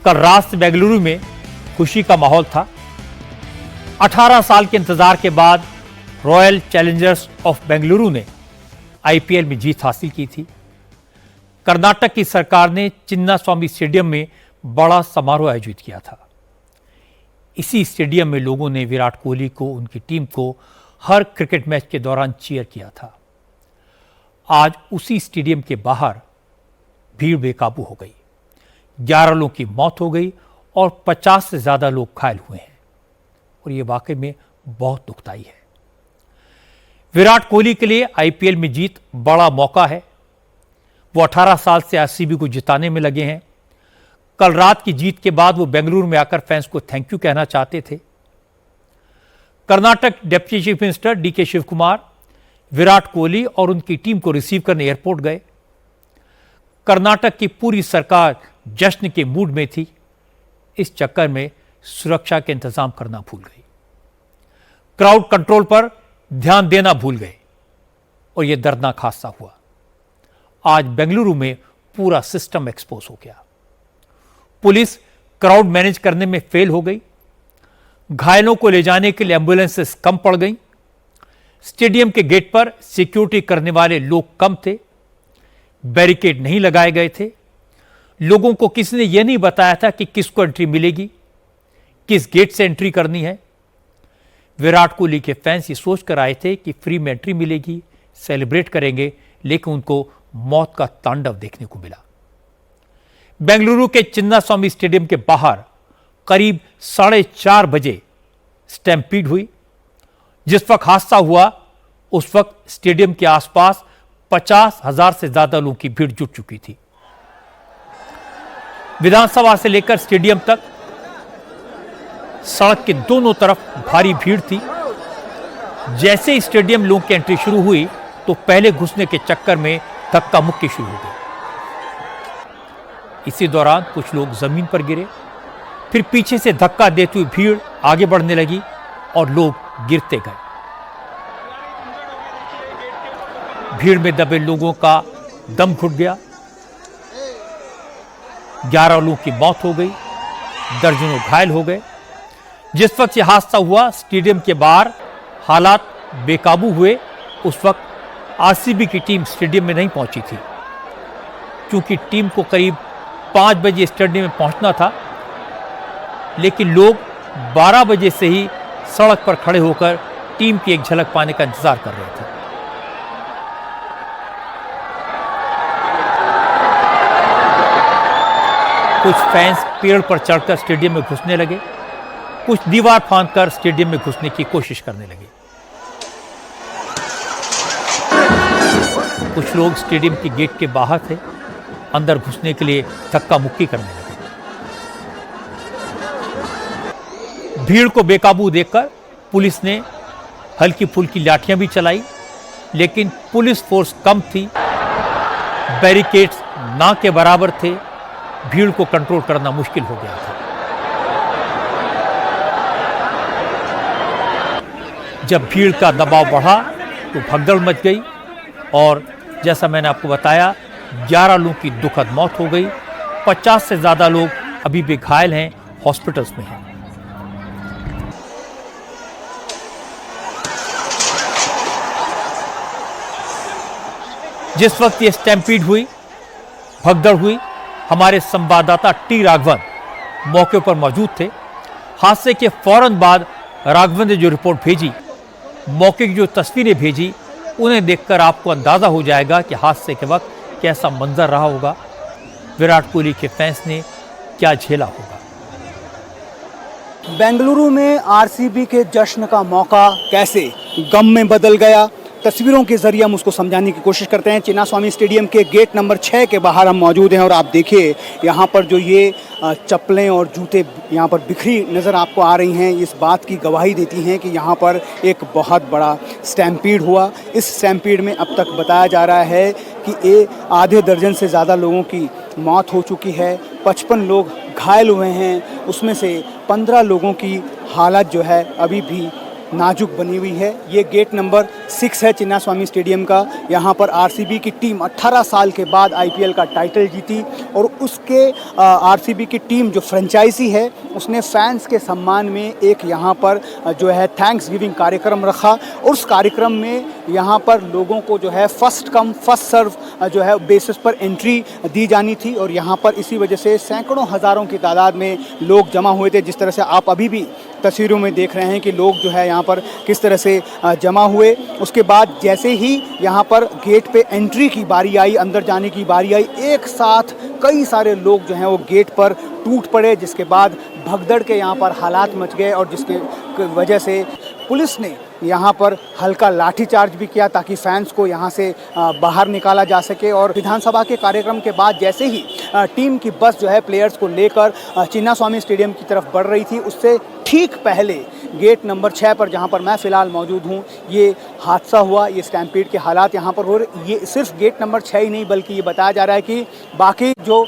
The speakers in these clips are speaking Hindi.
कल रात से बेंगलुरु में खुशी का माहौल था। 18 साल के इंतजार के बाद रॉयल चैलेंजर्स ऑफ बेंगलुरु ने आईपीएल में जीत हासिल की थी। कर्नाटक की सरकार ने चिन्नास्वामी स्टेडियम में बड़ा समारोह आयोजित किया था। इसी स्टेडियम में लोगों ने विराट कोहली को, उनकी टीम को हर क्रिकेट मैच के दौरान चीयर किया था। आज उसी स्टेडियम के बाहर भीड़ बेकाबू हो गई। 11 लोगों की मौत हो गई और 50 से ज्यादा लोग घायल हुए हैं और यह वाकई में बहुत दुखदाई है। विराट कोहली के लिए आईपीएल में जीत बड़ा मौका है। वो 18 साल से आरसीबी को जिताने में लगे हैं। कल रात की जीत के बाद वो बेंगलुरु में आकर फैंस को थैंक यू कहना चाहते थे। Karnataka deputy chief minister DK Shiv Kumar Virat Kohli और उनकी टीम को रिसीव करने एयरपोर्ट गए। कर्नाटक की पूरी सरकार जश्न के मूड में थी। इस चक्कर में सुरक्षा के इंतजाम करना भूल गई, क्राउड कंट्रोल पर ध्यान देना भूल गए और यह दर्दनाक हादसा हुआ। आज बेंगलुरु में पूरा सिस्टम एक्सपोज हो गया। पुलिस क्राउड मैनेज करने में फेल हो गई। घायलों को ले जाने के लिए एम्बुलेंसेस कम पड़ गई। स्टेडियम के गेट पर सिक्योरिटी करने वाले लोग कम थे। बैरिकेड नहीं लगाए गए थे। लोगों को किसी ने यह नहीं बताया था कि किसको एंट्री मिलेगी, किस गेट से एंट्री करनी है। विराट कोहली के फैंस ये सोचकर आए थे कि फ्री में एंट्री मिलेगी, सेलिब्रेट करेंगे, लेकिन उनको मौत का तांडव देखने को मिला। बेंगलुरु के चिन्नास्वामी स्टेडियम के बाहर करीब 4:30 बजे स्टैम्पीड हुई। जिस वक्त हादसा हुआ उस वक्त स्टेडियम के आसपास 50,000 से ज्यादा लोगों की भीड़ जुट चुकी थी। विधानसभा से लेकर स्टेडियम तक सड़क के दोनों तरफ भारी भीड़ थी। जैसे ही स्टेडियम लोगों की एंट्री शुरू हुई तो पहले घुसने के चक्कर में धक्का मुक्की शुरू हो गई। इसी दौरान कुछ लोग जमीन पर गिरे, फिर पीछे से धक्का देती हुई भीड़ आगे बढ़ने लगी और लोग गिरते गए। भीड़ में दबे लोगों का दम घुट गया। 11 लोगों की मौत हो गई, दर्जनों घायल हो गए। जिस वक्त यह हादसा हुआ स्टेडियम के बाहर हालात बेकाबू हुए। उस वक्त आरसीबी की टीम स्टेडियम में नहीं पहुंची थी, क्योंकि टीम को करीब 5 बजे स्टेडियम में पहुंचना था, लेकिन लोग 12 बजे से ही सड़क पर खड़े होकर टीम की एक झलक पाने का इंतजार कर रहे थे। कुछ फैंस पेड़ पर चढ़कर स्टेडियम में घुसने लगे, कुछ दीवार फांदकर स्टेडियम में घुसने की कोशिश करने लगे। कुछ लोग स्टेडियम के गेट के बाहर थे, अंदर घुसने के लिए धक्का मुक्की करने लगे। भीड़ को बेकाबू देखकर पुलिस ने हल्की फुल्की लाठियां भी चलाई, लेकिन पुलिस फोर्स कम थी, बैरिकेड्स ना के बराबर थे। भीड़ को कंट्रोल करना मुश्किल हो गया था। जब भीड़ का दबाव बढ़ा तो भगदड़ मच गई और जैसा मैंने आपको बताया 11 लोगों की दुखद मौत हो गई। 50 से ज्यादा लोग अभी भी घायल हैं, हॉस्पिटल्स में हैं। जिस वक्त ये स्टैम्पीड हुई, भगदड़ हुई, हमारे संवाददाता टी राघवन मौके पर मौजूद थे। हादसे के फौरन बाद राघवन ने जो रिपोर्ट भेजी, मौके की जो तस्वीरें भेजी, उन्हें देखकर आपको अंदाजा हो जाएगा कि हादसे के वक्त कैसा मंजर रहा होगा। विराट कोहली के फैंस ने क्या झेला होगा। बेंगलुरु में आरसीबी के जश्न का मौका कैसे गम में बदल गया, तस्वीरों के जरिए हम उसको समझाने की कोशिश करते हैं। चिन्नास्वामी स्टेडियम के गेट नंबर 6 के बाहर हम मौजूद हैं और आप देखिए यहाँ पर जो ये चप्पलें और जूते यहाँ पर बिखरी नज़र आपको आ रही हैं, इस बात की गवाही देती हैं कि यहाँ पर एक बहुत बड़ा स्टैम्पीड हुआ। इस स्टैम्पीड में अब तक बताया जा रहा है कि आधे दर्जन से ज़्यादा लोगों की मौत हो चुकी है, 55 लोग घायल हुए हैं, उसमें से 15 लोगों की हालत जो है अभी भी नाजुक बनी हुई है। ये गेट नंबर 6 है चिन्नास्वामी स्टेडियम का। यहाँ पर आरसीबी की टीम 18 साल के बाद आईपीएल का टाइटल जीती और उसके आरसीबी की टीम जो फ्रेंचाइजी है उसने फैंस के सम्मान में एक यहाँ पर जो है थैंक्स गिविंग कार्यक्रम रखा और उस कार्यक्रम में यहाँ पर लोगों को जो है फर्स्ट कम फर्स्ट सर्व जो है बेसिस पर एंट्री दी जानी थी और यहाँ पर इसी वजह से सैकड़ों हज़ारों की तादाद में लोग जमा हुए थे। जिस तरह से आप अभी भी तस्वीरों में देख रहे हैं कि लोग जो है यहाँ पर किस तरह से जमा हुए। उसके बाद जैसे ही यहाँ पर गेट पे एंट्री की बारी आई, अंदर जाने की बारी आई, एक साथ कई सारे लोग जो हैं वो गेट पर टूट पड़े, जिसके बाद भगदड़ के यहाँ पर हालात मच गए और जिसके वजह से पुलिस ने यहाँ पर हल्का लाठीचार्ज भी किया ताकि फैंस को यहाँ से बाहर निकाला जा सके। और विधानसभा के कार्यक्रम के बाद जैसे ही टीम की बस जो है प्लेयर्स को लेकर चिन्नास्वामी स्टेडियम की तरफ बढ़ रही थी, उससे ठीक पहले गेट नंबर 6 पर जहाँ पर मैं फ़िलहाल मौजूद हूँ ये हादसा हुआ। ये स्टैम्पीड के हालात यहाँ पर हो रहे। ये सिर्फ गेट नंबर 6 ही नहीं बल्कि ये बताया जा रहा है कि बाकी जो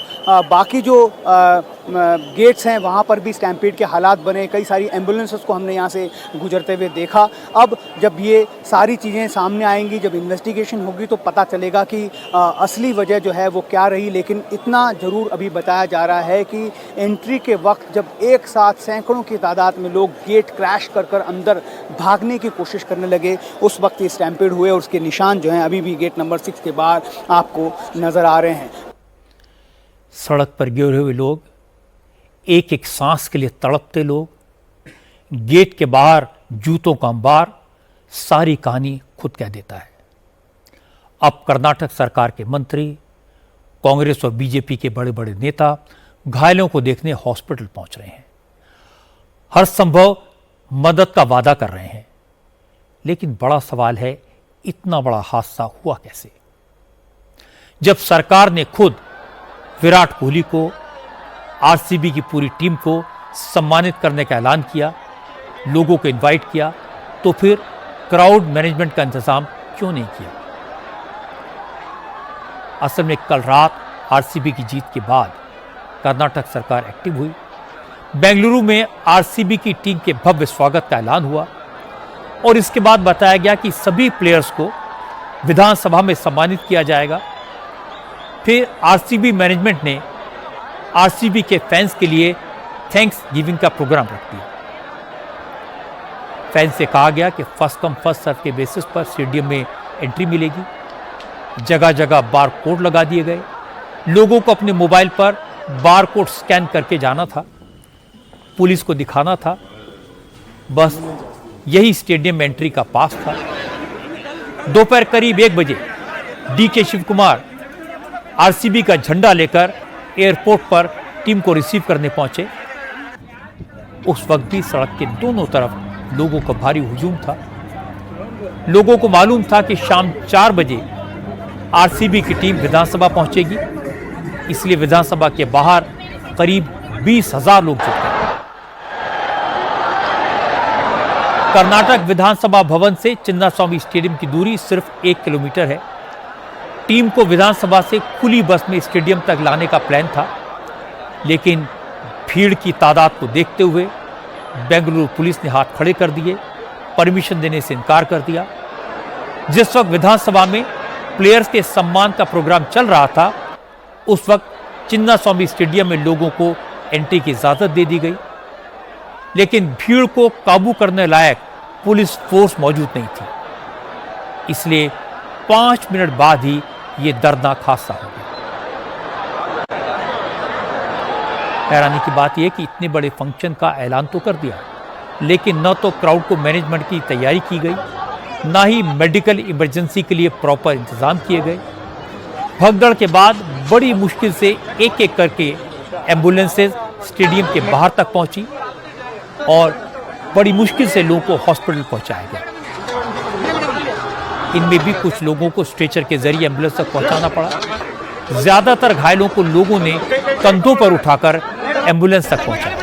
गेट्स हैं वहाँ पर भी स्टैम्पीड के हालात बने। कई सारी एम्बुलेंसेस को हमने यहाँ से गुजरते हुए देखा। अब जब ये सारी चीज़ें सामने आएंगी, जब इन्वेस्टिगेशन होगी तो पता चलेगा कि असली वजह जो है वो क्या रही। लेकिन इतना ज़रूर अभी बताया जा रहा है कि एंट्री के वक्त जब एक साथ सैकड़ों की तादाद में लोग गेट क्रैश कर अंदर भागने की कोशिश करने लगे, उस वक्त ये स्टैम्पीड हुए और उसके निशान जो हैं अभी भी गेट नंबर 6 के बाहर आपको नज़र आ रहे हैं। सड़क पर गिरे हुए लोग, एक एक सांस के लिए तड़पते लोग, गेट के बाहर जूतों का अंबार, सारी कहानी खुद कह देता है। अब कर्नाटक सरकार के मंत्री, कांग्रेस और बीजेपी के बड़े बड़े नेता घायलों को देखने हॉस्पिटल पहुंच रहे हैं, हर संभव मदद का वादा कर रहे हैं। लेकिन बड़ा सवाल है, इतना बड़ा हादसा हुआ कैसे? जब सरकार ने खुद विराट कोहली को, आरसीबी की पूरी टीम को सम्मानित करने का ऐलान किया, लोगों को इनवाइट किया, तो फिर क्राउड मैनेजमेंट का इंतजाम क्यों नहीं किया? असल में कल रात आरसीबी की जीत के बाद कर्नाटक सरकार एक्टिव हुई। बेंगलुरु में आरसीबी की टीम के भव्य स्वागत का ऐलान हुआ और इसके बाद बताया गया कि सभी प्लेयर्स को विधानसभा में सम्मानित किया जाएगा। फिर आरसीबी मैनेजमेंट ने आरसीबी के फैंस के लिए थैंक्स गिविंग का प्रोग्राम रख दिया। फैंस से कहा गया कि फर्स्ट कम फर्स्ट सर्व के बेसिस पर स्टेडियम में एंट्री मिलेगी। जगह जगह बार कोड लगा दिए गए। लोगों को अपने मोबाइल पर बार कोड स्कैन करके जाना था, पुलिस को दिखाना था, बस यही स्टेडियम एंट्री का पास था। दोपहर करीब 1 बजे डीके शिव कुमार आरसीबी का झंडा लेकर एयरपोर्ट पर टीम को रिसीव करने पहुंचे। उस वक्त भी सड़क के दोनों तरफ लोगों का भारी हुजूम था। लोगों को मालूम था कि शाम 4 बजे आरसीबी की टीम विधानसभा पहुंचेगी, इसलिए विधानसभा के बाहर करीब 20,000 लोग जुट गए। कर्नाटक विधानसभा भवन से चिन्नास्वामी स्टेडियम की दूरी सिर्फ 1 किलोमीटर है। टीम को विधानसभा से खुली बस में स्टेडियम तक लाने का प्लान था, लेकिन भीड़ की तादाद को देखते हुए बेंगलुरु पुलिस ने हाथ खड़े कर दिए, परमिशन देने से इनकार कर दिया। जिस वक्त विधानसभा में प्लेयर्स के सम्मान का प्रोग्राम चल रहा था, उस वक्त चिन्नास्वामी स्टेडियम में लोगों को एंट्री की इजाजत दे दी गई, लेकिन भीड़ को काबू करने लायक पुलिस फोर्स मौजूद नहीं थी। इसलिए 5 मिनट बाद ही ये दर्दनाक हादसा हो गया। हैरानी की बात यह कि इतने बड़े फंक्शन का ऐलान तो कर दिया, लेकिन न तो क्राउड को मैनेजमेंट की तैयारी की गई, ना ही मेडिकल इमरजेंसी के लिए प्रॉपर इंतजाम किए गए। भगदड़ के बाद बड़ी मुश्किल से एक एक करके एम्बुलेंसेज स्टेडियम के बाहर तक पहुंची और बड़ी मुश्किल से लोगों को हॉस्पिटल पहुंचाया गया। इनमें भी कुछ लोगों को स्ट्रेचर के जरिए एम्बुलेंस तक पहुंचाना पड़ा। ज्यादातर घायलों को लोगों ने कंधों पर उठाकर एम्बुलेंस तक पहुंचाया।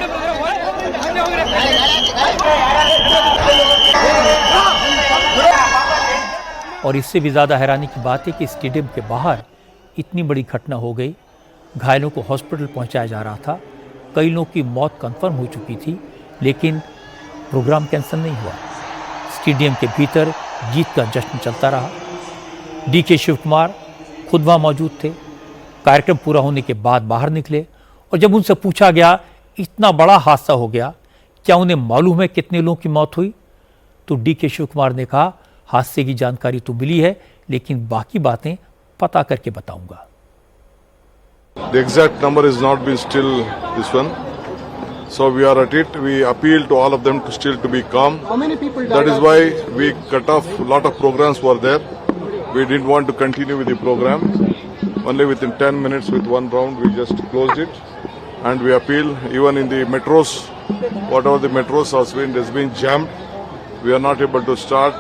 और इससे भी ज्यादा हैरानी की बात है कि स्टेडियम के बाहर इतनी बड़ी घटना हो गई, घायलों को हॉस्पिटल पहुंचाया जा रहा था, कई लोगों की मौत कंफर्म हो चुकी थी, लेकिन प्रोग्राम कैंसिल नहीं हुआ। स्टेडियम के भीतर जीत का जश्न चलता रहा। डीके शिव कुमार खुद वहां मौजूद थे। कार्यक्रम पूरा होने के बाद बाहर निकले और जब उनसे पूछा गया इतना बड़ा हादसा हो गया, क्या उन्हें मालूम है कितने लोगों की मौत हुई, तो डीके शिव कुमार ने कहा हादसे की जानकारी तो मिली है लेकिन बाकी बातें पता करके बताऊंगा। The exact number is not been still this one. So we are at it. We appeal to all of them to still to be calm. How many people died? That is why we cut off a lot of programs were there. We didn't want to continue with the program. Only within 10 minutes with one round we just closed it. And we appeal even in the metros, whatever the metros has been jammed. We are not able to start.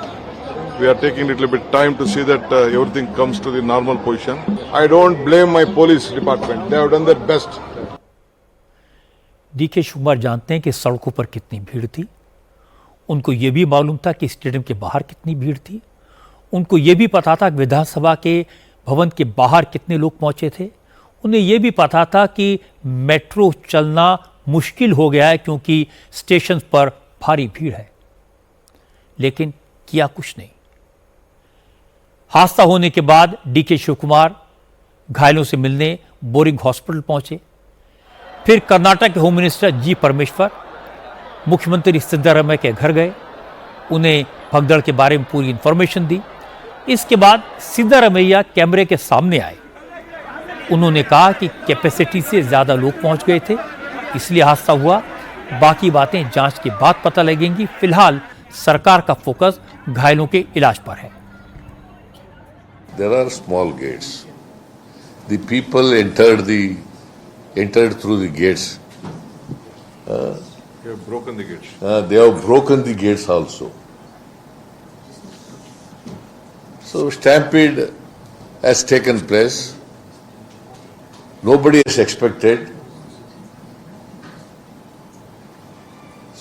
We are taking a little bit time to see that everything comes to the normal position. I don't blame my police department. They have done their best. DK Shiv Kumar जानते हैं कि सड़कों पर कितनी भीड़ थी। उनको यह भी मालूम था कि स्टेडियम के बाहर कितनी भीड़ थी। उनको यह भी पता था कि विधानसभा के भवन के बाहर कितने लोग पहुंचे थे। उन्हें यह भी पता था कि मेट्रो चलना मुश्किल हो गया है क्योंकि स्टेशन पर भारी भीड़ है, लेकिन किया कुछ नहीं। हादसा होने के बाद डीके शिव कुमार घायलों से मिलने बोरिंग हॉस्पिटल पहुंचे। फिर कर्नाटक के होम मिनिस्टर जी परमेश्वर मुख्यमंत्री सिद्धारमैया के घर गए, उन्हें भगदड़ के बारे में पूरी इंफॉर्मेशन दी। इसके बाद सिद्धारमैया कैमरे के सामने आए। उन्होंने कहा कि कैपेसिटी से ज्यादा लोग पहुंच गए थे, इसलिए हादसा हुआ। बाकी बातें जांच के बाद पता लगेंगी। फिलहाल सरकार का फोकस घायलों के इलाज पर है। There are small gates. The people entered through the gates. They have broken the gates. They have broken the gates also. So stampede has taken place. Nobody has expected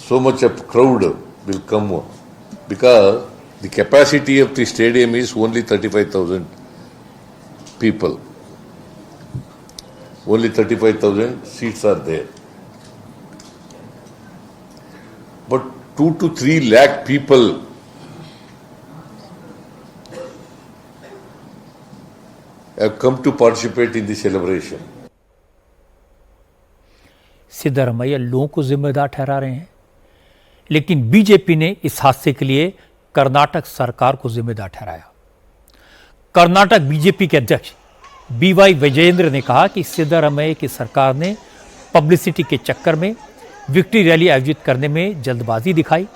so much of crowd will come because the capacity of the stadium is only 35,000 people. Only 35,000 seats are there. But 2 to 3 lakh people have come to participate in the celebration. Siddaramaiah लोगों को जिम्मेदार ठहरा रहे हैं, लेकिन बीजेपी ने इस हादसे के लिए कर्नाटक सरकार को जिम्मेदार ठहराया। कर्नाटक बीजेपी के अध्यक्ष बीवाई विजयेंद्र ने कहा कि सिद्धारमैया की सरकार ने पब्लिसिटी के चक्कर में विक्ट्री रैली आयोजित करने में जल्दबाजी दिखाई,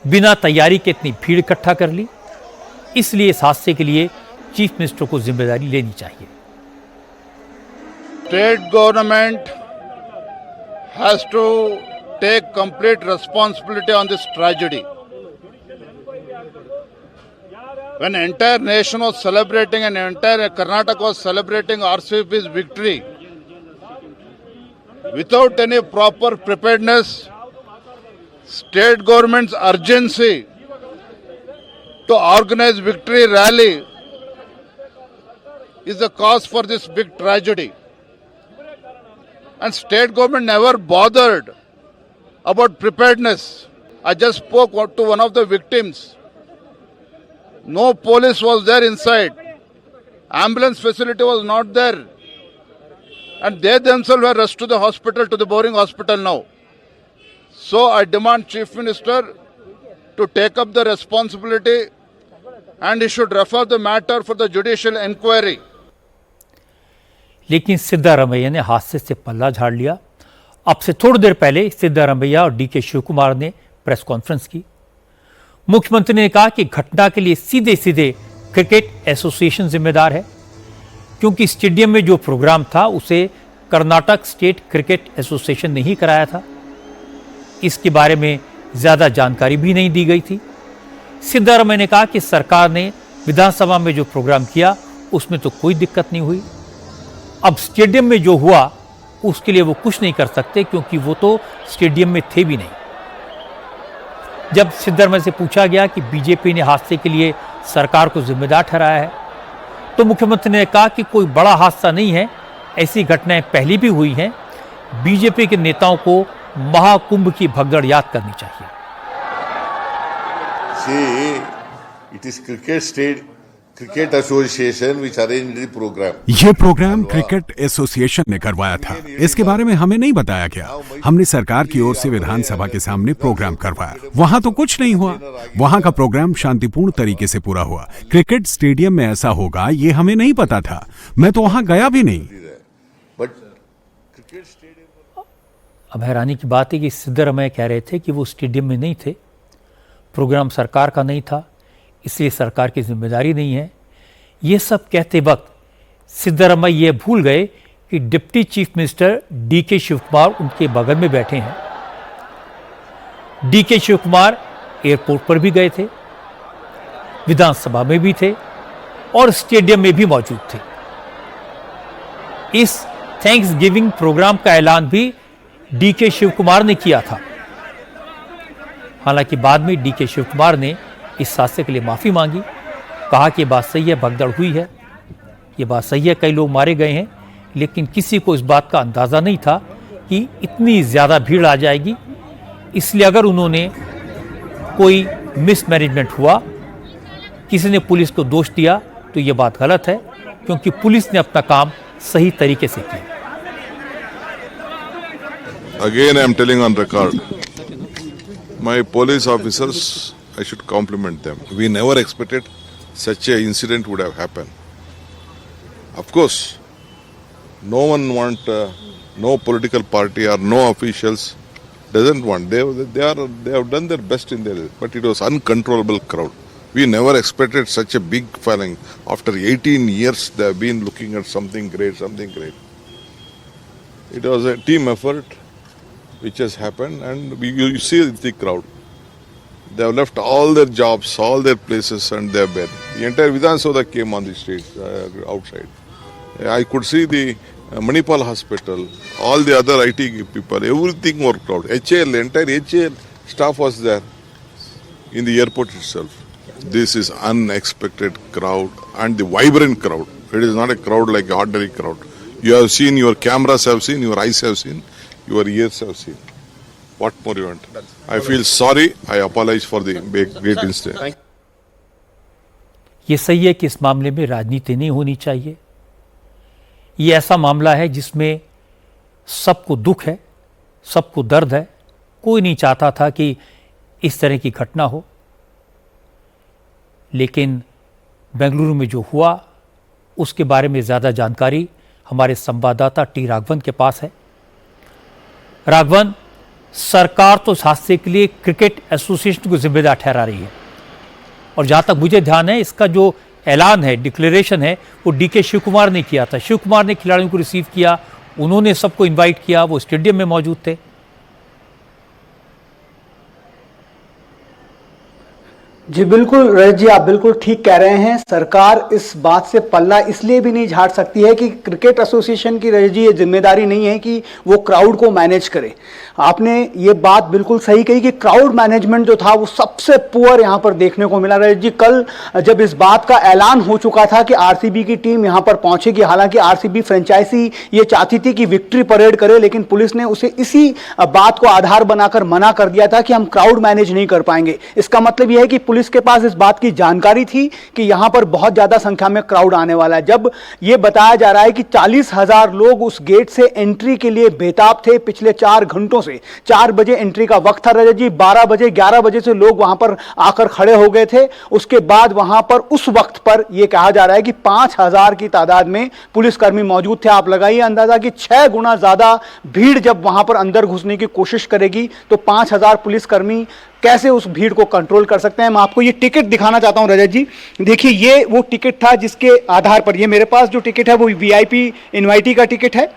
बिना तैयारी के इतनी भीड़ इकट्ठा कर ली, इसलिए इस हादसे के लिए चीफ मिनिस्टर को जिम्मेदारी लेनी चाहिए। State government has to take complete responsibility on this tragedy. When entire nation was celebrating and entire Karnataka was celebrating RCB's victory, without any proper preparedness, state government's urgency to organize victory rally is the cause for this big tragedy. And state government never bothered about preparedness. I just spoke to one of the victims. No police was there inside. Ambulance facility was not there. And they themselves were rushed to the hospital, to the Boring Hospital now. So I demand Chief Minister to take up the responsibility and he should refer the matter for the judicial inquiry. लेकिन सिद्धारमैया ने हादसे से पल्ला झाड़ लिया। अब से थोड़ी देर पहले सिद्धारमैया और डीके शिव कुमार ने प्रेस कॉन्फ्रेंस की। मुख्यमंत्री ने कहा कि घटना के लिए सीधे सीधे क्रिकेट एसोसिएशन जिम्मेदार है, क्योंकि स्टेडियम में जो प्रोग्राम था उसे कर्नाटक स्टेट क्रिकेट एसोसिएशन ने ही कराया था। इसके बारे में ज्यादा जानकारी भी नहीं दी गई थी। सिद्धारमैया ने कहा कि सरकार ने विधानसभा में जो प्रोग्राम किया उसमें तो कोई दिक्कत नहीं हुई। अब स्टेडियम में जो हुआ उसके लिए वो कुछ नहीं कर सकते, क्योंकि वो तो स्टेडियम में थे भी नहीं। जब सिद्धारमैया से पूछा गया कि बीजेपी ने हादसे के लिए सरकार को जिम्मेदार ठहराया है, तो मुख्यमंत्री ने कहा कि कोई बड़ा हादसा नहीं है, ऐसी घटनाएं पहले भी हुई हैं। बीजेपी के नेताओं को महाकुंभ की भगदड़ याद करनी चाहिए। See, it is cricket association which arranged the program. ये प्रोग्राम क्रिकेट एसोसिएशन ने करवाया था। इसके बारे में हमें नहीं बताया गया। हमने सरकार की ओर से विधानसभा के सामने प्रोग्राम करवाया। वहां तो कुछ नहीं हुआ। वहां का प्रोग्राम शांतिपूर्ण तरीके से पूरा हुआ। क्रिकेट स्टेडियम में ऐसा होगा ये हमें नहीं पता था। मैं तो वहां गया भी नहीं। But cricket stadium. अब हैरानी की बात है कि सिद्धरामैया कह रहे थे कि वो स्टेडियम में नहीं थे, प्रोग्राम सरकार का नहीं था, इसलिए सरकार की जिम्मेदारी नहीं है। ये सब कहते वक्त सिद्धरामैया ये भूल गए कि deputy chief minister DK Shiv Kumar उनके बगल में बैठे हैं। डीके शिव कुमार एयरपोर्ट पर भी गए थे, विधानसभा में भी थे और स्टेडियम में भी मौजूद थे। इस थैंक्स गिविंग प्रोग्राम का ऐलान भी डीके शिव कुमार ने किया था। हालांकि बाद में डीके शिव कुमार ने इस हादसे के लिए माफी मांगी, कहा कि ये बात सही है, भगदड़ हुई है, ये बात सही है, कई लोग मारे गए हैं, लेकिन किसी को इस बात का अंदाजा नहीं था कि इतनी ज्यादा भीड़ आ जाएगी। इसलिए अगर उन्होंने कोई मिसमैनेजमेंट हुआ, किसी ने पुलिस को दोष दिया, तो ये बात गलत है, क्योंकि पुलिस ने अपना काम सही तरीके से किया। Again, I am telling on record, my police officers, I should compliment them. We never expected such a incident would have happened. Of course, no one no political party or no officials doesn't want. They have done their best in their, but it was uncontrollable crowd. We never expected such a big following. After 18 years, they have been looking at something great. It was a team effort which has happened, and you see the crowd. They have left all their jobs, all their places, and they have been. The entire Vidhan Sabha came on the streets outside. I could see the Manipal Hospital, all the other IT people, everything were crowd. HAL, entire HAL staff was there in the airport itself. This is unexpected crowd and the vibrant crowd. It is not a crowd like ordinary crowd. You have seen, your cameras have seen, your eyes have seen, your ears have seen. What more you want? I feel sorry. I apologize for the great incident. ये सही है कि इस मामले में राजनीति नहीं होनी चाहिए। ये ऐसा मामला है जिसमें सबको दुख है, सबको दर्द है। कोई नहीं चाहता था कि इस तरह की घटना हो, लेकिन बेंगलुरु में जो हुआ उसके बारे में ज़्यादा जानकारी हमारे संवाददाता टी राघवन के पास है। राघवन, सरकार तो इस हादसे के लिए क्रिकेट एसोसिएशन को जिम्मेदार ठहरा रही है, और जहाँ तक मुझे ध्यान है इसका जो ऐलान है, डिक्लेरेशन है, वो डीके शिव कुमार ने किया था। शिव कुमार ने खिलाड़ियों को रिसीव किया, उन्होंने सबको इनवाइट किया, वो स्टेडियम में मौजूद थे। जी बिल्कुल रजत जी, आप बिल्कुल ठीक कह रहे हैं। सरकार इस बात से पल्ला इसलिए भी नहीं झाड़ सकती है कि क्रिकेट एसोसिएशन की रजत जी ये जिम्मेदारी नहीं है कि वो क्राउड को मैनेज करे। आपने ये बात बिल्कुल सही कही कि क्राउड मैनेजमेंट जो था वो सबसे पुअर यहाँ पर देखने को मिला। रजत जी, कल जब इस बात का ऐलान हो चुका था कि आरसीबी की टीम यहाँ पर पहुंचेगी, हालांकि आरसीबी फ्रेंचाइजी ये चाहती थी कि विक्ट्री परेड करे, लेकिन पुलिस ने उसे इसी बात को आधार बनाकर मना कर दिया था कि हम क्राउड मैनेज नहीं कर पाएंगे। इसका मतलब यह है कि पुलिस के पास इस बात की जानकारी थी कि यहां पर बहुत ज्यादा संख्या में क्राउड आने वाला है। जब यह बताया जा रहा है कि 40,000 लोग उस गेट से एंट्री के लिए बेताब थे पिछले 4 घंटों से। 4 बजे एंट्री का वक्त था रजत जी, 12 बजे 11 बजे से लोग वहां पर आकर खड़े हो गए थे। उसके बाद वहां पर उस वक्त पर यह कहा जा रहा है कि 5,000 की तादाद में पुलिसकर्मी मौजूद थे। आप लगाइए अंदाजा कि 6 गुना ज्यादा भीड़ जब वहां पर अंदर घुसने की कोशिश करेगी तो 5,000 पुलिसकर्मी कैसे उस भीड़ को कंट्रोल कर सकते हैं। मैं आपको ये टिकट दिखाना चाहता हूं रजत जी। देखिए, ये वो टिकट था जिसके आधार पर, ये मेरे पास जो टिकट है वो वीआईपी इनवाइटी का टिकट है,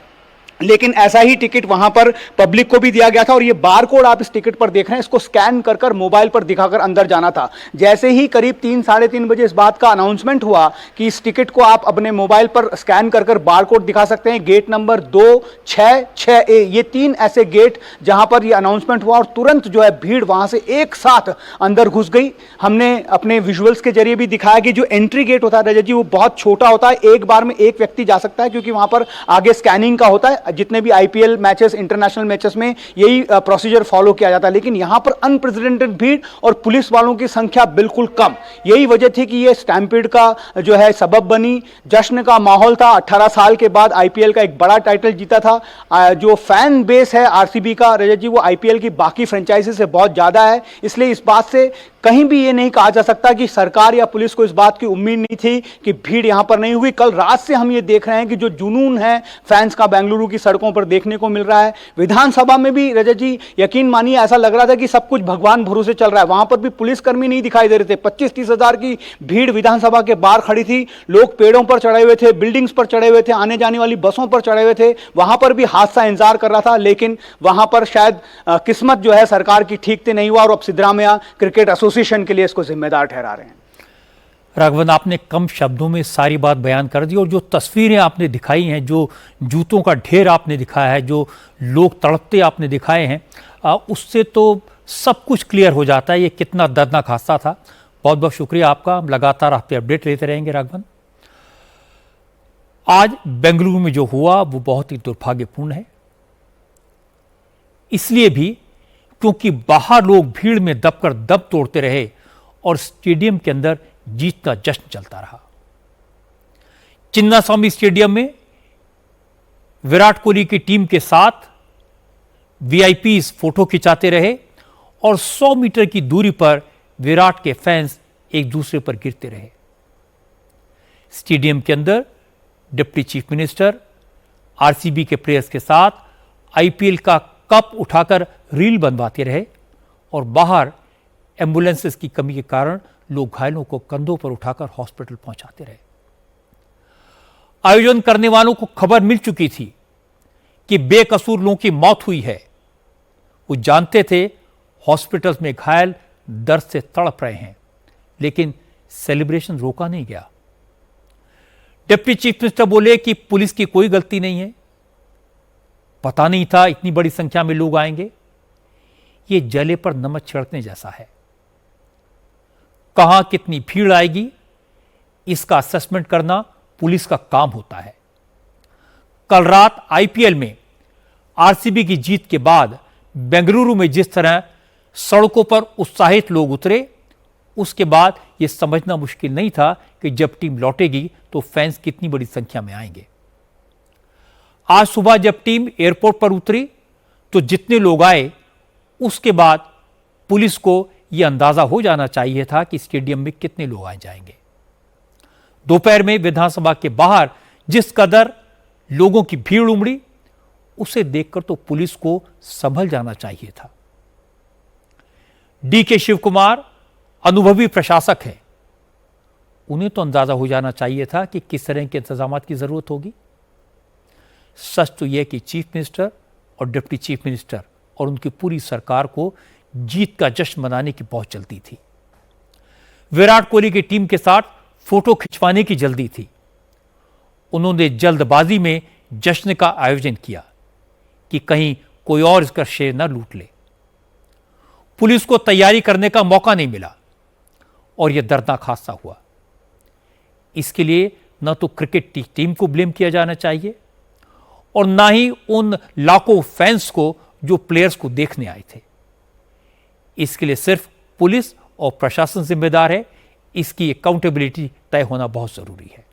लेकिन ऐसा ही टिकट वहां पर पब्लिक को भी दिया गया था। और ये बार कोड आप इस टिकट पर देख रहे हैं, इसको स्कैन कर कर मोबाइल पर दिखाकर अंदर जाना था। जैसे ही करीब 3 साढ़े 3 बजे इस बात का अनाउंसमेंट हुआ कि इस टिकट को आप अपने मोबाइल पर स्कैन कर कर बार कोड दिखा सकते हैं, गेट नंबर 266A, ये 3 ऐसे गेट जहां पर ये अनाउंसमेंट हुआ, और तुरंत जो है भीड़ वहां से एक साथ अंदर घुस गई। हमने अपने विजुअल्स के जरिए भी दिखाया कि जो एंट्री गेट होता है रजत जी वो बहुत छोटा होता है, एक बार में एक व्यक्ति जा सकता है, क्योंकि वहां पर आगे स्कैनिंग का होता है। जितने भी आईपीएल मैचेस, इंटरनेशनल मैचेस में यही प्रोसीजर फॉलो किया जाता है, लेकिन यहां पर अनप्रेसिडेंटेड भीड़ और पुलिस वालों की संख्या बिल्कुल कम। यही वजह थी कि ये स्टैम्पीड का जो है सबब बनी। जश्न का माहौल था, 18 साल के बाद आईपीएल का एक बड़ा टाइटल जीता था। जो फैन बेस है आरसीबी का, रजत जी, वो आईपीएल की बाकी फ्रेंचाइजी से बहुत ज्यादा है। इसलिए इस बात से कहीं भी ये नहीं कहा जा सकता कि सरकार या पुलिस को इस बात की उम्मीद नहीं थी कि भीड़ यहां पर नहीं हुई। कल रात से हम ये देख रहे हैं कि जो जुनून है फैंस का बेंगलुरु की सड़कों पर देखने को मिल रहा है। विधानसभा में भी रजत जी यकीन मानिए ऐसा लग रहा था कि सब कुछ भगवान भरोसे चल रहा है। वहां पर भी पुलिसकर्मी नहीं दिखाई दे रहे थे। 25-30 हजार की भीड़ विधानसभा के बाहर खड़ी थी। लोग पेड़ों पर चढ़े हुए थे, बिल्डिंग्स पर चढ़े हुए थे, आने जाने वाली बसों पर चढ़े हुए थे। वहां पर भी हादसा इंतजार कर रहा था, लेकिन वहां पर शायद किस्मत जो है सरकार की ठीक से नहीं हुआ और अब सिद्धरामैया क्रिकेट एसोसिएशन के लिए इसको जिम्मेदार ठहरा रहे हैं। राघवन, आपने कम शब्दों में सारी बात बयान कर दी और जो तस्वीरें आपने दिखाई हैं, जो जूतों का ढेर आपने दिखाया है, जो लोग तड़पते आपने दिखाए हैं, उससे तो सब कुछ क्लियर हो जाता है ये कितना दर्दनाक हादसा था। बहुत बहुत शुक्रिया आपका। हम लगातार आप पे अपडेट लेते रहेंगे राघवन। आज बेंगलुरु में जो हुआ वो बहुत ही दुर्भाग्यपूर्ण है, इसलिए भी क्योंकि बाहर लोग भीड़ में दबकर दब तोड़ते रहे और स्टेडियम के अंदर जीत का जश्न चलता रहा। चिन्नास्वामी स्टेडियम में विराट कोहली की टीम के साथ वीआईपीज फोटो खिंचाते रहे और 100 मीटर की दूरी पर विराट के फैंस एक दूसरे पर गिरते रहे। स्टेडियम के अंदर डिप्टी चीफ मिनिस्टर आरसीबी के प्लेयर्स के साथ आईपीएल का कप उठाकर रील बनवाते रहे और बाहर एम्बुलेंसेस की कमी के कारण लोग घायलों को कंधों पर उठाकर हॉस्पिटल पहुंचाते रहे। आयोजन करने वालों को खबर मिल चुकी थी कि बेकसूर लोगों की मौत हुई है। वो जानते थे हॉस्पिटल्स में घायल दर्द से तड़प रहे हैं, लेकिन सेलिब्रेशन रोका नहीं गया। डिप्टी चीफ मिनिस्टर बोले कि पुलिस की कोई गलती नहीं है, पता नहीं था इतनी बड़ी संख्या में लोग आएंगे। ये जले पर नमक छिड़कने जैसा है। कहां कितनी भीड़ आएगी इसका असेसमेंट करना पुलिस का काम होता है। कल रात आईपीएल में आरसीबी की जीत के बाद बेंगलुरु में जिस तरह सड़कों पर उत्साहित लोग उतरे, उसके बाद यह समझना मुश्किल नहीं था कि जब टीम लौटेगी तो फैंस कितनी बड़ी संख्या में आएंगे। आज सुबह जब टीम एयरपोर्ट पर उतरी तो जितने लोग आए, उसके बाद पुलिस को यह अंदाजा हो जाना चाहिए था कि स्टेडियम में कितने लोग आ जाएंगे। दोपहर में विधानसभा के बाहर जिस कदर लोगों की भीड़ उमड़ी, उसे देखकर तो पुलिस को संभल जाना चाहिए था। डीके शिव कुमार अनुभवी प्रशासक हैं, उन्हें तो अंदाजा हो जाना चाहिए था कि किस तरह के इंतजाम की जरूरत होगी। सच तो यह कि चीफ मिनिस्टर और डिप्टी चीफ मिनिस्टर और उनकी पूरी सरकार को जीत का जश्न मनाने की बहुत जल्दी थी। विराट कोहली की टीम के साथ फोटो खिंचवाने की जल्दी थी। उन्होंने जल्दबाजी में जश्न का आयोजन किया कि कहीं कोई और इसका श्रेय न लूट ले। पुलिस को तैयारी करने का मौका नहीं मिला और यह दर्दनाक हादसा हुआ। इसके लिए न तो क्रिकेट टीम को ब्लेम किया जाना चाहिए और ना ही उन लाखों फैंस को जो प्लेयर्स को देखने आए थे। इसके लिए सिर्फ पुलिस और प्रशासन जिम्मेदार है। इसकी अकाउंटेबिलिटी तय होना बहुत जरूरी है।